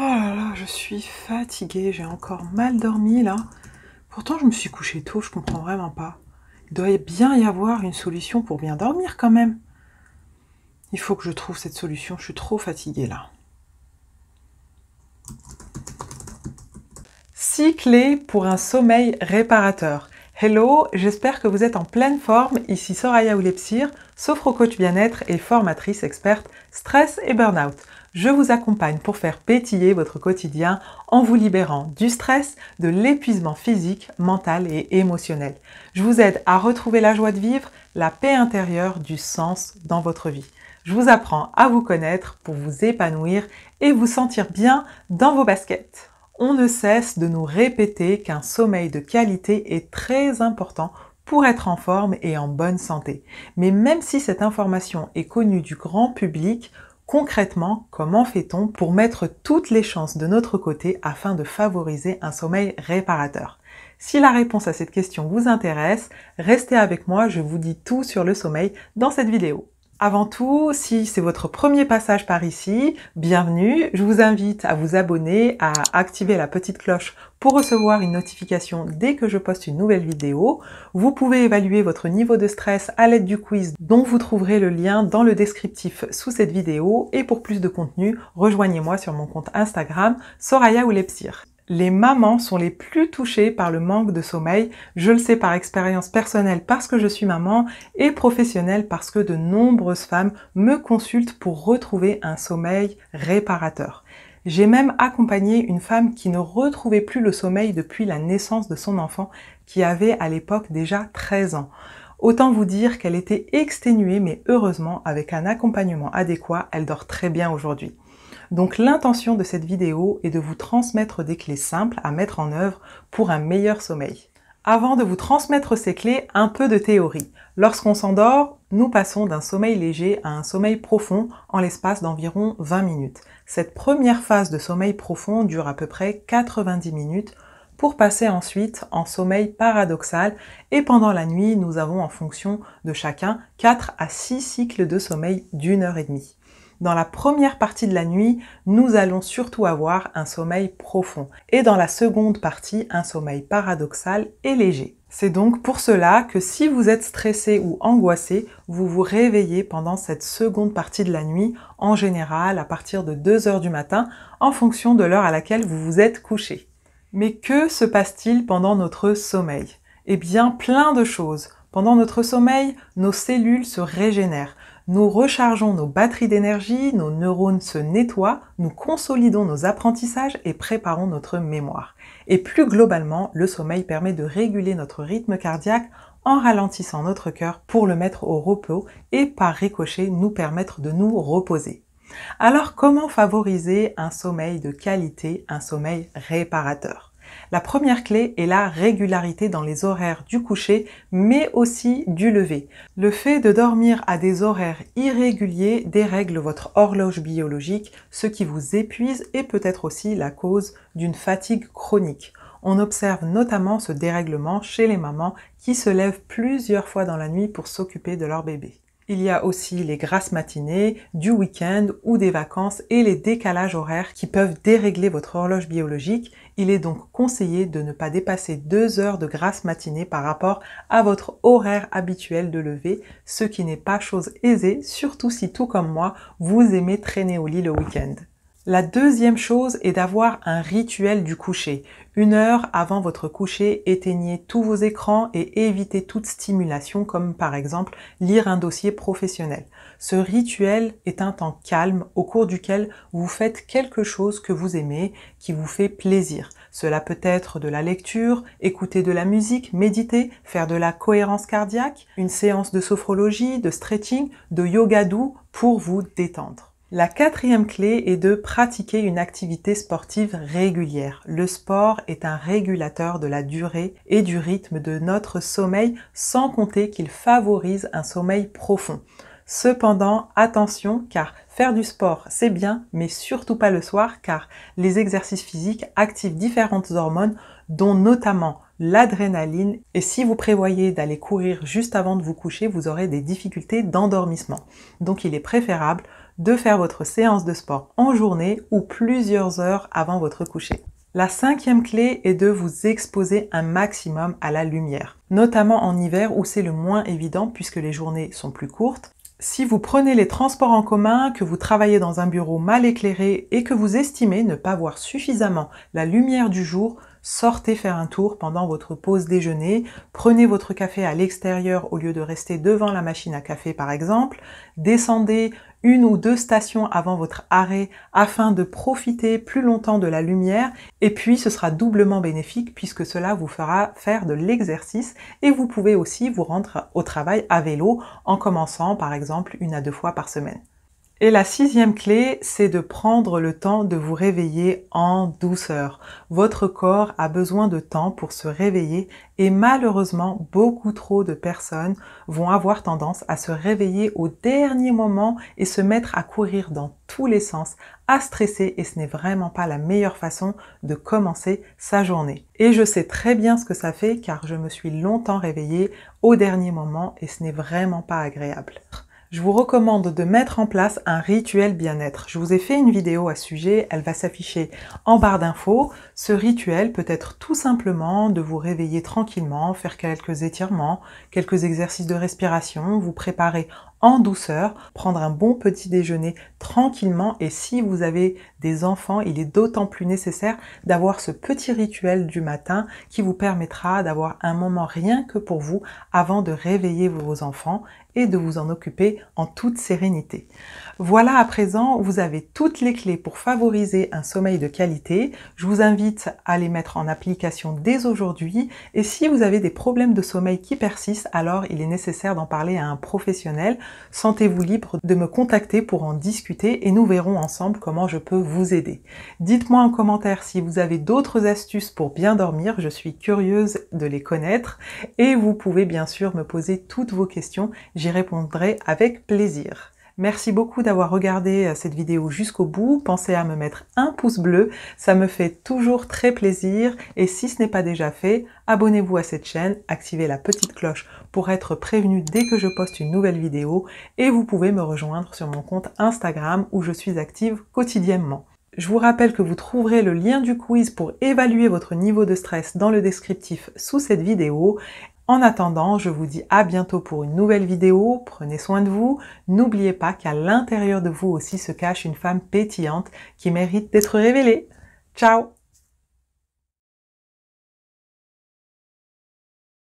Oh là là, je suis fatiguée, j'ai encore mal dormi là. Pourtant, je me suis couchée tôt, je comprends vraiment pas. Il doit bien y avoir une solution pour bien dormir quand même. Il faut que je trouve cette solution, je suis trop fatiguée là. 6 clés pour un sommeil réparateur. Hello, j'espère que vous êtes en pleine forme. Ici Soraya Oulepsir, sophro-coach bien-être et formatrice experte stress et burn-out. Je vous accompagne pour faire pétiller votre quotidien en vous libérant du stress, de l'épuisement physique, mental et émotionnel. Je vous aide à retrouver la joie de vivre, la paix intérieure, du sens dans votre vie. Je vous apprends à vous connaître pour vous épanouir et vous sentir bien dans vos baskets. On ne cesse de nous répéter qu'un sommeil de qualité est très important pour être en forme et en bonne santé. Mais même si cette information est connue du grand public, concrètement, comment fait-on pour mettre toutes les chances de notre côté afin de favoriser un sommeil réparateur? Si la réponse à cette question vous intéresse, restez avec moi, je vous dis tout sur le sommeil dans cette vidéo. Avant tout, si c'est votre premier passage par ici, bienvenue. Je vous invite à vous abonner, à activer la petite cloche pour recevoir une notification dès que je poste une nouvelle vidéo. Vous pouvez évaluer votre niveau de stress à l'aide du quiz dont vous trouverez le lien dans le descriptif sous cette vidéo. Et pour plus de contenu, rejoignez-moi sur mon compte Instagram Soraya Oulepsir. Les mamans sont les plus touchées par le manque de sommeil. Je le sais par expérience personnelle parce que je suis maman et professionnelle parce que de nombreuses femmes me consultent pour retrouver un sommeil réparateur. J'ai même accompagné une femme qui ne retrouvait plus le sommeil depuis la naissance de son enfant qui avait à l'époque déjà 13 ans. Autant vous dire qu'elle était exténuée mais heureusement avec un accompagnement adéquat, elle dort très bien aujourd'hui. Donc l'intention de cette vidéo est de vous transmettre des clés simples à mettre en œuvre pour un meilleur sommeil. Avant de vous transmettre ces clés, un peu de théorie. Lorsqu'on s'endort, nous passons d'un sommeil léger à un sommeil profond en l'espace d'environ 20 minutes. Cette première phase de sommeil profond dure à peu près 90 minutes pour passer ensuite en sommeil paradoxal et pendant la nuit, nous avons en fonction de chacun 4 à 6 cycles de sommeil d'1 heure et demie. Dans la première partie de la nuit, nous allons surtout avoir un sommeil profond et dans la seconde partie, un sommeil paradoxal et léger. C'est donc pour cela que si vous êtes stressé ou angoissé, vous vous réveillez pendant cette seconde partie de la nuit, en général à partir de 2 heures du matin, en fonction de l'heure à laquelle vous vous êtes couché. Mais que se passe-t-il pendant notre sommeil? Eh bien, plein de choses. Pendant notre sommeil, nos cellules se régénèrent. Nous rechargeons nos batteries d'énergie, nos neurones se nettoient, nous consolidons nos apprentissages et préparons notre mémoire. Et plus globalement, le sommeil permet de réguler notre rythme cardiaque en ralentissant notre cœur pour le mettre au repos et par ricochet nous permettre de nous reposer. Alors comment favoriser un sommeil de qualité, un sommeil réparateur? La première clé est la régularité dans les horaires du coucher, mais aussi du lever. Le fait de dormir à des horaires irréguliers dérègle votre horloge biologique, ce qui vous épuise et peut être aussi la cause d'une fatigue chronique. On observe notamment ce dérèglement chez les mamans qui se lèvent plusieurs fois dans la nuit pour s'occuper de leur bébé. Il y a aussi les grasses matinées, du week-end ou des vacances et les décalages horaires qui peuvent dérégler votre horloge biologique. Il est donc conseillé de ne pas dépasser 2 heures de grasse matinée par rapport à votre horaire habituel de lever, ce qui n'est pas chose aisée, surtout si tout comme moi, vous aimez traîner au lit le week-end. La deuxième chose est d'avoir un rituel du coucher. 1 heure avant votre coucher, éteignez tous vos écrans et évitez toute stimulation comme par exemple lire un dossier professionnel. Ce rituel est un temps calme au cours duquel vous faites quelque chose que vous aimez, qui vous fait plaisir. Cela peut être de la lecture, écouter de la musique, méditer, faire de la cohérence cardiaque, une séance de sophrologie, de stretching, de yoga doux pour vous détendre. La quatrième clé est de pratiquer une activité sportive régulière. Le sport est un régulateur de la durée et du rythme de notre sommeil, sans compter qu'il favorise un sommeil profond. Cependant, attention, car faire du sport, c'est bien, mais surtout pas le soir, car les exercices physiques activent différentes hormones, dont notamment l'adrénaline et si vous prévoyez d'aller courir juste avant de vous coucher, vous aurez des difficultés d'endormissement. Donc il est préférable de faire votre séance de sport en journée ou plusieurs heures avant votre coucher. La 5e clé est de vous exposer un maximum à la lumière, notamment en hiver où c'est le moins évident puisque les journées sont plus courtes. Si vous prenez les transports en commun, que vous travaillez dans un bureau mal éclairé et que vous estimez ne pas voir suffisamment la lumière du jour, sortez faire un tour pendant votre pause déjeuner, prenez votre café à l'extérieur au lieu de rester devant la machine à café par exemple, descendez 1 ou 2 stations avant votre arrêt afin de profiter plus longtemps de la lumière et puis ce sera doublement bénéfique puisque cela vous fera faire de l'exercice et vous pouvez aussi vous rendre au travail à vélo en commençant par exemple 1 à 2 fois par semaine. Et la 6e clé, c'est de prendre le temps de vous réveiller en douceur. Votre corps a besoin de temps pour se réveiller et malheureusement, beaucoup trop de personnes vont avoir tendance à se réveiller au dernier moment et se mettre à courir dans tous les sens, à stresser et ce n'est vraiment pas la meilleure façon de commencer sa journée. Et je sais très bien ce que ça fait car je me suis longtemps réveillée au dernier moment et ce n'est vraiment pas agréable. Je vous recommande de mettre en place un rituel bien-être. Je vous ai fait une vidéo à ce sujet, elle va s'afficher en barre d'infos. Ce rituel peut être tout simplement de vous réveiller tranquillement, faire quelques étirements, quelques exercices de respiration, vous préparer en douceur, prendre un bon petit déjeuner tranquillement et si vous avez des enfants, il est d'autant plus nécessaire d'avoir ce petit rituel du matin qui vous permettra d'avoir un moment rien que pour vous avant de réveiller vos enfants et de vous en occuper en toute sérénité. Voilà, à présent, vous avez toutes les clés pour favoriser un sommeil de qualité. Je vous invite à les mettre en application dès aujourd'hui et si vous avez des problèmes de sommeil qui persistent, alors il est nécessaire d'en parler à un professionnel. Sentez-vous libre de me contacter pour en discuter et nous verrons ensemble comment je peux vous aider. Dites-moi en commentaire si vous avez d'autres astuces pour bien dormir, je suis curieuse de les connaître et vous pouvez bien sûr me poser toutes vos questions, j'y répondrai avec plaisir. Merci beaucoup d'avoir regardé cette vidéo jusqu'au bout. Pensez à me mettre un pouce bleu, ça me fait toujours très plaisir. Et si ce n'est pas déjà fait, abonnez-vous à cette chaîne, activez la petite cloche pour être prévenu dès que je poste une nouvelle vidéo. Et vous pouvez me rejoindre sur mon compte Instagram où je suis active quotidiennement. Je vous rappelle que vous trouverez le lien du quiz pour évaluer votre niveau de stress dans le descriptif sous cette vidéo. En attendant, je vous dis à bientôt pour une nouvelle vidéo, prenez soin de vous, n'oubliez pas qu'à l'intérieur de vous aussi se cache une femme pétillante qui mérite d'être révélée. Ciao!